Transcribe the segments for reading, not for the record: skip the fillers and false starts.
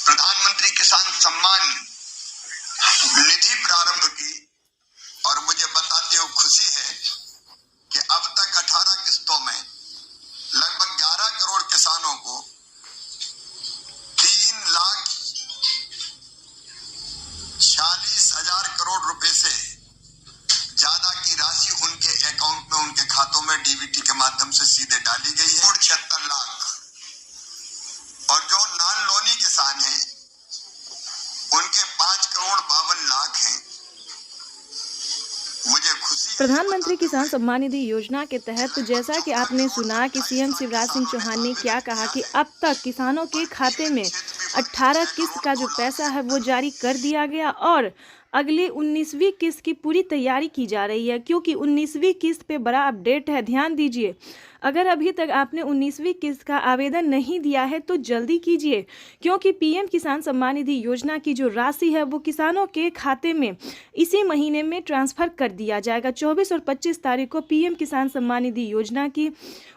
प्रधानमंत्री किसान सम्मान निधि प्रारंभ की और मुझे बताते हुए खुशी है कि अब तक 18 किस्तों में लगभग 11 करोड़ किसानों को 3,46,000 करोड़ रुपए से ज्यादा की राशि उनके अकाउंट में, उनके खातों में डीबीटी के माध्यम से सीधे डाली गई है। 76 लाख। और जो नॉन लोनी किसान हैं उनके 5,52,00,000 हैं। मुझे खुशी। प्रधानमंत्री किसान सम्मान निधि योजना के तहत जैसा कि आपने सुना कि सीएम शिवराज सिंह चौहान ने क्या कहा कि अब तक किसानों के खाते में 18 किस्त का जो पैसा है वो जारी कर दिया गया और अगले 19वीं किस्त की पूरी तैयारी की जा रही है, क्योंकि 19वीं किस्त पे बड़ा अपडेट है। ध्यान दीजिए, अगर अभी तक आपने 19वीं किस्त का आवेदन नहीं दिया है तो जल्दी कीजिए, क्योंकि पीएम किसान सम्मान निधि योजना की जो राशि है वो किसानों के खाते में इसी महीने में ट्रांसफ़र कर दिया जाएगा। 24 और 25 तारीख को पीएम किसान सम्मान निधि योजना की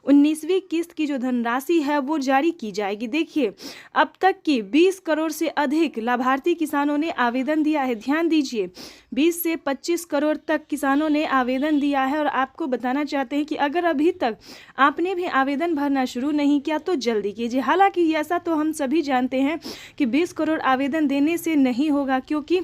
19वीं किस्त की जो धनराशि है वो जारी की जाएगी। देखिए, अब तक की 20 करोड़ से अधिक लाभार्थी किसानों ने आवेदन दिया है। ध्यान दीजिए, 20 से 25 करोड़ तक किसानों ने आवेदन दिया है और आपको बताना चाहते हैं कि अगर अभी तक आपने भी आवेदन भरना शुरू नहीं किया तो जल्दी कीजिए। हालांकि ऐसा तो हम सभी जानते हैं कि 20 करोड़ आवेदन देने से नहीं होगा, क्योंकि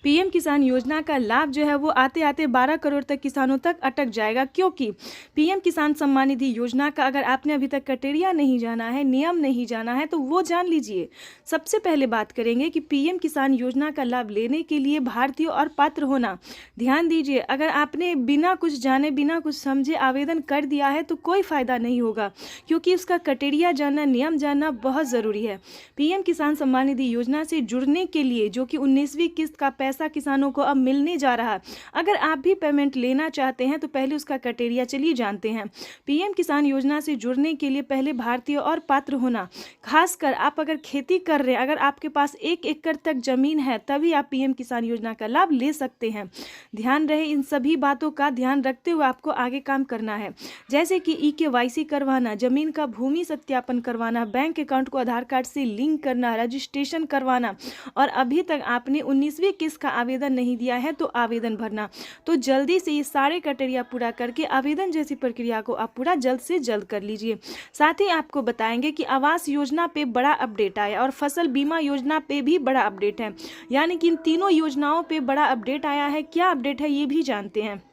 पीएम किसान योजना का लाभ जो है वो आते आते 12 करोड़ तक किसानों तक अटक जाएगा, क्योंकि पीएम किसान सम्मान निधि योजना का अगर आपने अभी तक क्राइटेरिया नहीं जाना है, नियम नहीं जाना है, तो वो जान लीजिए। सबसे पहले बात करेंगे कि पीएम किसान योजना का लाभ लेने के लिए भारतीय और पात्र होना। ध्यान दीजिए, अगर आपने बिना कुछ जाने बिना कुछ समझे आवेदन कर दिया है तो कोई फ़ायदा नहीं होगा, क्योंकि उसका क्राइटेरिया जानना, नियम जानना बहुत ज़रूरी है। पीएम किसान सम्मान निधि योजना से जुड़ने के लिए जो कि 19वीं किस्त का पैसा किसानों को अब मिलने जा रहा है, अगर आप भी पेमेंट लेना चाहते हैं तो पहले उसका क्राइटेरिया चलिए जानते हैं। पीएम किसान योजना से जुड़ने के लिए पहले भारतीय और पात्र होना, खासकर आप अगर खेती कर रहे हैं, अगर आपके पास 1 एकड़ तक जमीन है तभी आप पीएम किसान योजना का लाभ ले सकते हैं। ध्यान रहे, इन सभी बातों का ध्यान रखते हुए आपको आगे काम करना है, जैसे कि EKYC करवाना, जमीन का भूमि सत्यापन करवाना, बैंक अकाउंट को आधार कार्ड से लिंक करना, रजिस्ट्रेशन करवाना, और अभी तक आपने 19वीं किस्त का आवेदन नहीं दिया है तो आवेदन भरना। तो जल्दी से ये सारे क्राइटेरिया पूरा करके आवेदन जैसी प्रक्रिया को आप पूरा जल्द से जल्द कर लीजिए। साथ ही आपको बताएंगे कि आवास योजना पे बड़ा अपडेट आया और फसल बीमा योजना पे भी बड़ा अपडेट है, यानी कि इन तीनों योजनाओं पे बड़ा अपडेट आया है। क्या अपडेट है ये भी जानते हैं।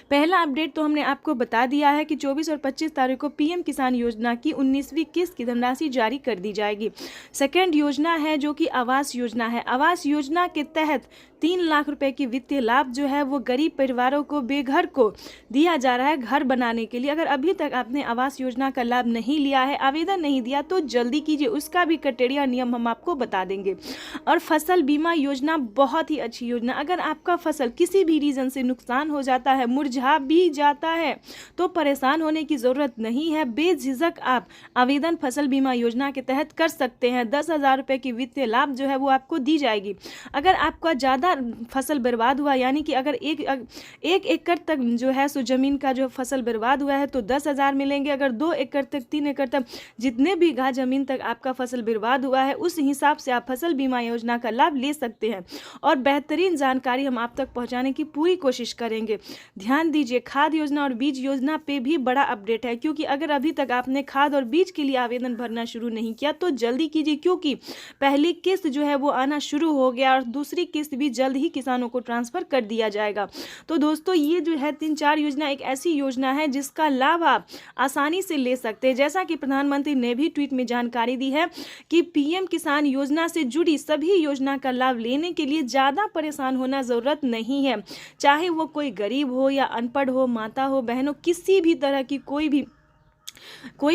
पहला अपडेट तो हमने आपको बता दिया है कि 24 और 25 तारीख को पीएम किसान योजना की 19वीं किस्त की धनराशि जारी कर दी जाएगी। सेकेंड योजना है जो कि आवास योजना है। आवास योजना के तहत 3 लाख रुपए की वित्तीय लाभ जो है वो गरीब परिवारों को, बेघर को दिया जा रहा है घर बनाने के लिए। अगर अभी तक आपने आवास योजना का लाभ नहीं लिया है, आवेदन नहीं दिया, तो जल्दी कीजिए, उसका भी क्राइटेरिया नियम हम आपको बता देंगे। और फसल बीमा योजना बहुत ही अच्छी योजना। अगर आपका फसल किसी भी रीज़न से नुकसान हो जाता है, मुरझा भी जाता है, तो परेशान होने की ज़रूरत नहीं है। बेझिझक आप आवेदन फसल बीमा योजना के तहत कर सकते हैं। 10,000 रुपये की वित्तीय लाभ जो है वो आपको दी जाएगी। अगर आपका ज़्यादा फसल बर्बाद हुआ, यानी कि अगर एक एकड़ तक जो है सो ज़मीन का जो फसल बर्बाद हुआ है तो 10,000 मिलेंगे। अगर 2 एकड़ तक, 3 एकड़ तक, जितने भी बीघा ज़मीन तक आपका फसल बर्बाद हुआ है, उस हिसाब से आप फसल बीमा योजना का लाभ ले सकते हैं। और बेहतरीन जानकारी हम आप तक पहुँचाने की पूरी कोशिश करेंगे। ध्यान दीजिए, खाद योजना और बीज योजना पे भी बड़ा अपडेट है, क्योंकि अगर अभी तक आपने खाद और बीज के लिए आवेदन भरना शुरू नहीं किया तो जल्दी कीजिए, क्योंकि पहली किस्त जो है वो आना शुरू हो गया और दूसरी किस्त भी जल्द ही किसानों को ट्रांसफर कर दिया जाएगा। तो दोस्तों, ये जो है 3-4 योजना एक ऐसी योजना है जिसका लाभ आप आसानी से ले सकते हैं। जैसा कि प्रधानमंत्री ने भी ट्वीट में जानकारी दी है कि पीएम किसान योजना से जुड़ी सभी योजना का लाभ लेने के लिए ज़्यादा परेशान होना ज़रूरत नहीं है। चाहे वो कोई गरीब हो या अनपढ़ हो, माता हो, बहन हो, किसी भी तरह की कोई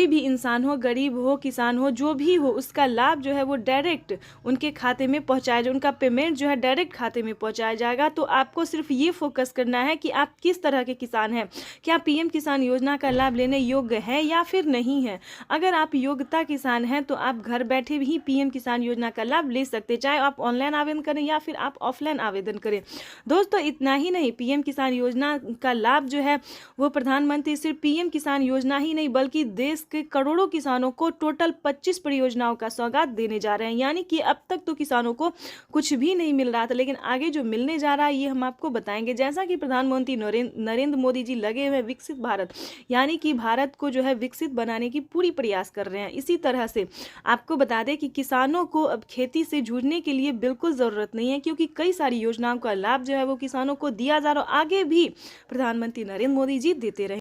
भी इंसान हो, गरीब हो, किसान हो, जो भी हो, उसका लाभ जो है वो डायरेक्ट उनके खाते में पहुंचाया जाए, उनका पेमेंट जो है डायरेक्ट खाते में पहुंचाया जाएगा। तो आपको सिर्फ ये फोकस करना है कि आप किस तरह के किसान हैं, क्या पीएम किसान योजना का लाभ लेने योग्य है या फिर नहीं है। अगर आप योग्यता किसान हैं तो आप घर बैठे भी पीएम किसान योजना का लाभ ले सकते हैं, चाहे आप ऑनलाइन आवेदन करें या फिर आप ऑफलाइन आवेदन करें। दोस्तों, इतना ही नहीं, पीएम किसान योजना का लाभ जो है वो प्रधानमंत्री सिर्फ पीएम किसान योजना ही नहीं बल्कि बल्कि देश के करोड़ों किसानों को टोटल 25 परियोजनाओं का सौगात देने जा रहे हैं। यानी कि अब तक तो किसानों को कुछ भी नहीं मिल रहा था, लेकिन आगे जो मिलने जा रहा है ये हम आपको बताएंगे। जैसा कि प्रधानमंत्री नरेंद्र मोदी जी लगे हुए विकसित भारत, यानी कि भारत को जो है विकसित बनाने की पूरी प्रयास कर रहे हैं। इसी तरह से आपको बता दें कि किसानों को अब खेती से जूझने के लिए बिल्कुल ज़रूरत नहीं है, क्योंकि कई सारी योजनाओं का लाभ जो है वो किसानों को दिया जा रहा है। आगे भी प्रधानमंत्री नरेंद्र मोदी जी देते रहे।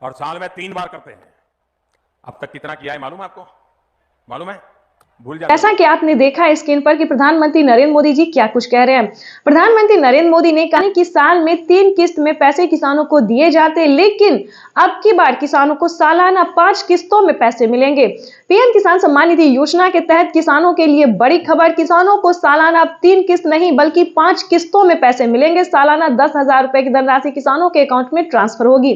और साल में 3 बार करते हैं। अब तक कितना किया है मालूम है आपको? मालूम है? भूल जाते जैसा कि आपने देखा स्क्रीन पर कि प्रधानमंत्री नरेंद्र मोदी जी क्या कुछ कह रहे हैं। प्रधानमंत्री नरेंद्र मोदी ने कहा कि साल में 3 किस्त में पैसे किसानों को दिए जाते, लेकिन अब की बार किसानों को सालाना 5 किस्तों में पैसे मिलेंगे। पीएम किसान सम्मान निधि योजना के तहत किसानों के लिए बड़ी खबर, किसानों को सालाना 3 किस्त नहीं बल्कि 5 किस्तों में पैसे मिलेंगे। सालाना 10,000 रुपए की धनराशि किसानों के अकाउंट में ट्रांसफर होगी।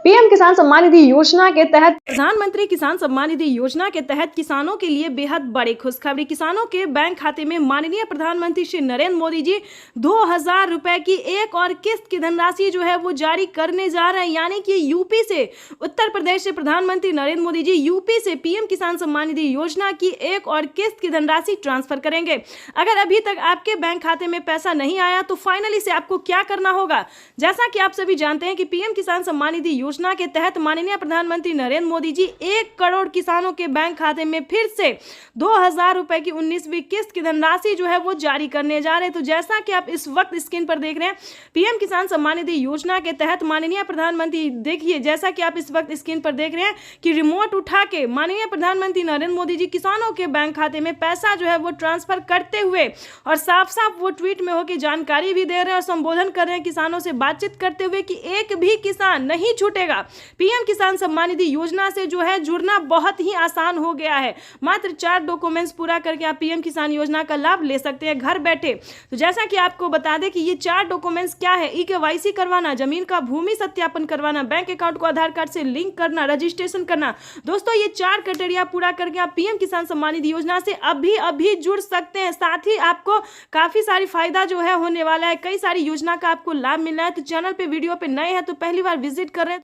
पीएम किसान सम्मान निधि योजना के तहत प्रधानमंत्री किसान सम्मान निधि योजना के तहत किसानों के लिए बेहद बड़ी खुशखबरी। किसानों के बैंक खाते में माननीय प्रधानमंत्री श्री नरेंद्र मोदी जी 2,000 रुपए की एक और किस्त की धनराशि जो है वो जारी करने जा रहे हैं। यानी कि यूपी से, उत्तर प्रदेश से प्रधानमंत्री नरेंद्र मोदी जी यूपी से पीएम किसान सम्मान निधि योजना की एक और किस्त की धनराशि ट्रांसफर करेंगे। अगर अभी तक आपके बैंक खाते में पैसा नहीं आया तो फाइनली से आपको क्या करना होगा? जैसा कि आप सभी जानते हैं कि पीएम किसान सम्मान निधि योजना के तहत माननीय प्रधानमंत्री नरेंद्र मोदी जी 1 करोड़ किसानों के बैंक खाते में फिर से 2,000 रुपए की 19वीं किस्त की धनराशि जो है वो जारी करने जा रहे हैं। तो जैसा कि आप इस वक्त स्क्रीन पर देख रहे हैं, पीएम किसान सम्मान निधि योजना के तहत माननीय प्रधानमंत्री, देखिए जैसा कि आप इस वक्त स्क्रीन पर देख रहे हैं कि रिमोट उठा के माननीय प्रधानमंत्री नरेंद्र मोदी जी किसानों के बैंक खाते में पैसा जो है वो ट्रांसफर करते हुए और साफ साफ वो ट्वीट में होकर जानकारी भी दे रहे हैं और संबोधन कर रहे हैं किसानों से बातचीत करते हुए कि एक भी किसान नहीं छूटेगा। पीएम किसान सम्मान निधि योजना से जो है जुड़ना बहुत ही आसान हो गया है। मात्र 4 डॉक्यूमेंट्स पूरा करके आप पीएम किसान योजना का लाभ ले सकते हैं घर बैठे। तो जैसा कि आपको बता दें कि ये 4 डॉक्यूमेंट्स क्या है: ई-केवाईसी करवाना, जमीन का भूमि सत्यापन करवाना, बैंक अकाउंट को आधार कार्ड से लिंक करना, रजिस्ट्रेशन करना। दोस्तों ये 4 क्राइटेरिया पूरा करके आप पीएम किसान सम्मान निधि योजना से अभी जुड़ सकते हैं। साथ ही आपको काफी सारी फायदा जो है होने वाला है, कई सारी योजना का आपको लाभ मिलना है। तो चैनल पे वीडियो पे नए हैं तो पहली बार विजिट कर रहे हैं।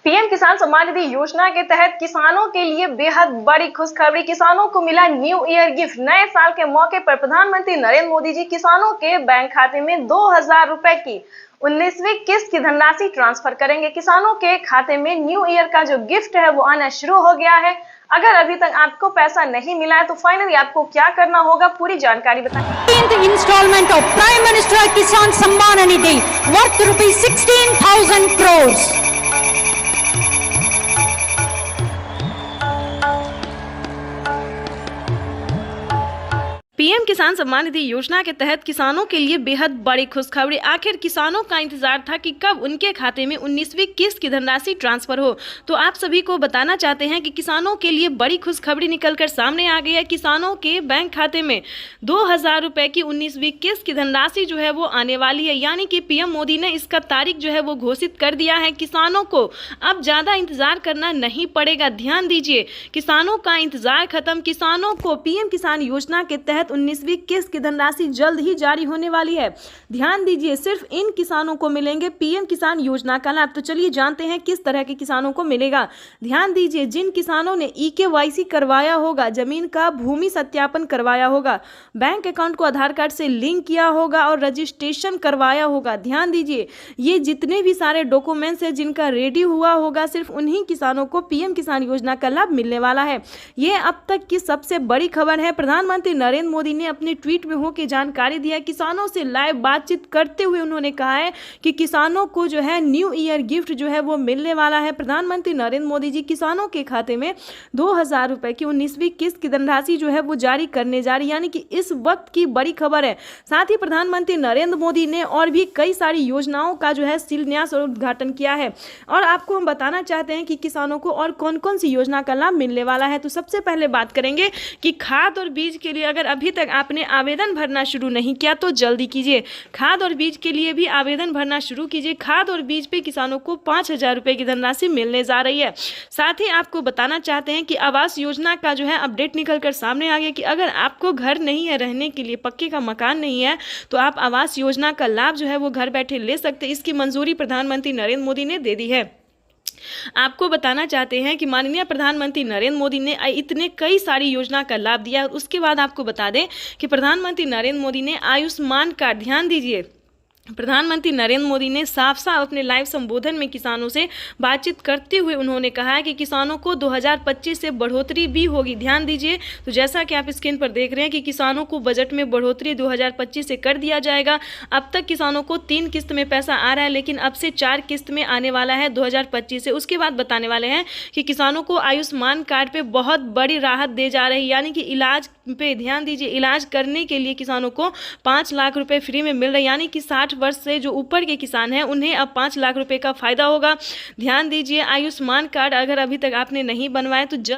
पीएम किसान सम्मान निधि योजना के तहत किसानों के लिए बेहद बड़ी खुशखबरी, किसानों को मिला न्यू ईयर गिफ्ट। नए साल के मौके पर प्रधानमंत्री नरेंद्र मोदी जी किसानों के बैंक खाते में 2,000 रुपए की 19वीं किस्त की धनराशि ट्रांसफर करेंगे। किसानों के खाते में न्यू ईयर का जो गिफ्ट है वो आना शुरू हो गया है। अगर अभी तक आपको पैसा नहीं मिला है तो फाइनली आपको क्या करना होगा, पूरी जानकारी बताएं। इंस्टॉलमेंट ऑफ प्राइम मिनिस्टर किसान Samman Nidhi worth ₹16,000 crores। PM किसान सम्मान निधि योजना के तहत किसानों के लिए बेहद बड़ी खुशखबरी। आखिर किसानों का इंतजार था कि कब उनके खाते में 19वीं किस्त की धनराशि ट्रांसफर हो। तो आप सभी को बताना चाहते हैं कि किसानों के लिए बड़ी खुशखबरी निकलकर सामने आ गई है। किसानों के बैंक खाते में 2,000 रुपए की 19वीं किस्त की धनराशि जो है वो आने वाली है। यानी कि पीएम मोदी ने इसका तारीख जो है वो घोषित कर दिया है। किसानों को अब ज्यादा इंतजार करना नहीं पड़ेगा। ध्यान दीजिए, किसानों का इंतजार खत्म। किसानों को पीएम किसान योजना के तहत 19वीं किस्त की धनराशि जल्द ही जारी होने वाली है। ध्यान दीजिए, सिर्फ इन किसानों को मिलेंगे पीएम किसान योजना का लाभ। तो चलिए जानते हैं किस तरह के किसानों को मिलेगा। ध्यान दीजिए, जिन किसानों ने ई-केवाईसी करवाया होगा, जमीन का भूमि सत्यापन करवाया होगा, बैंक अकाउंट को आधार कार्ड से लिंक किया होगा और रजिस्ट्रेशन करवाया होगा। ध्यान दीजिए, ये जितने भी सारे डॉक्यूमेंट्स है जिनका रेडी हुआ होगा, सिर्फ उन्हीं किसानों को पीएम किसान योजना का लाभ मिलने वाला है। ये अब तक की सबसे बड़ी खबर है। प्रधानमंत्री नरेंद्र मोदी ने अपने ट्वीट में होकर जानकारी दिया। किसानों से लाइव बातचीत करते हुए उन्होंने कहा है कि किसानों को जो है न्यू ईयर गिफ्ट जो है वो मिलने वाला है। प्रधानमंत्री नरेंद्र मोदी जी किसानों के खाते में 2,000 रुपए की 19वीं किस्त की धनराशि जो है वो जारी करने जा रही, यानी कि इस वक्त की बड़ी खबर है। साथ ही प्रधानमंत्री नरेंद्र मोदी ने और भी कई सारी योजनाओं का जो है शिलान्यास और उद्घाटन किया है। और आपको हम बताना चाहते हैं कि किसानों को और कौन कौन सी योजना का लाभ मिलने वाला है। तो सबसे पहले बात करेंगे कि खाद और बीज के लिए अगर अभी तक आपने आवेदन भरना शुरू नहीं किया तो जल्दी कीजिए। खाद और बीज के लिए भी आवेदन भरना शुरू कीजिए। खाद और बीज पे किसानों को 5,000 रुपये की धनराशि मिलने जा रही है। साथ ही आपको बताना चाहते हैं कि आवास योजना का जो है अपडेट निकल कर सामने आ गया कि अगर आपको घर नहीं है रहने के लिए, पक्के का मकान नहीं है, तो आप आवास योजना का लाभ जो है वो घर बैठे ले सकते हैं। इसकी मंजूरी प्रधानमंत्री नरेंद्र मोदी ने दे दी है। आपको बताना चाहते हैं कि माननीय प्रधानमंत्री नरेंद्र मोदी ने इतने कई सारी योजना का लाभ दिया। उसके बाद आपको बता दें कि प्रधानमंत्री नरेंद्र मोदी ने आयुष्मान कार्ड, ध्यान दीजिए, प्रधानमंत्री नरेंद्र मोदी ने साफ साफ अपने लाइव संबोधन में किसानों से बातचीत करते हुए उन्होंने कहा है कि किसानों को 2025 से बढ़ोतरी भी होगी। ध्यान दीजिए, तो जैसा कि आप स्क्रीन पर देख रहे हैं कि किसानों को बजट में बढ़ोतरी 2025 से कर दिया जाएगा। अब तक किसानों को 3 किस्त में पैसा आ रहा है, लेकिन अब से 4 किस्त में आने वाला है 2025 से। उसके बाद बताने वाले हैं कि किसानों को आयुष्मान कार्ड पे बहुत बड़ी राहत दे जा रही है, यानी कि इलाज पे ध्यान दीजिए, इलाज करने के लिए किसानों को 5 लाख रुपए फ्री में मिल रहे हैं, यानी कि 60 वर्ष से जो ऊपर के किसान हैं उन्हें अब 5 लाख रुपए का फायदा होगा। ध्यान दीजिए, आयुष्मान कार्ड अगर अभी तक आपने नहीं बनवाया तो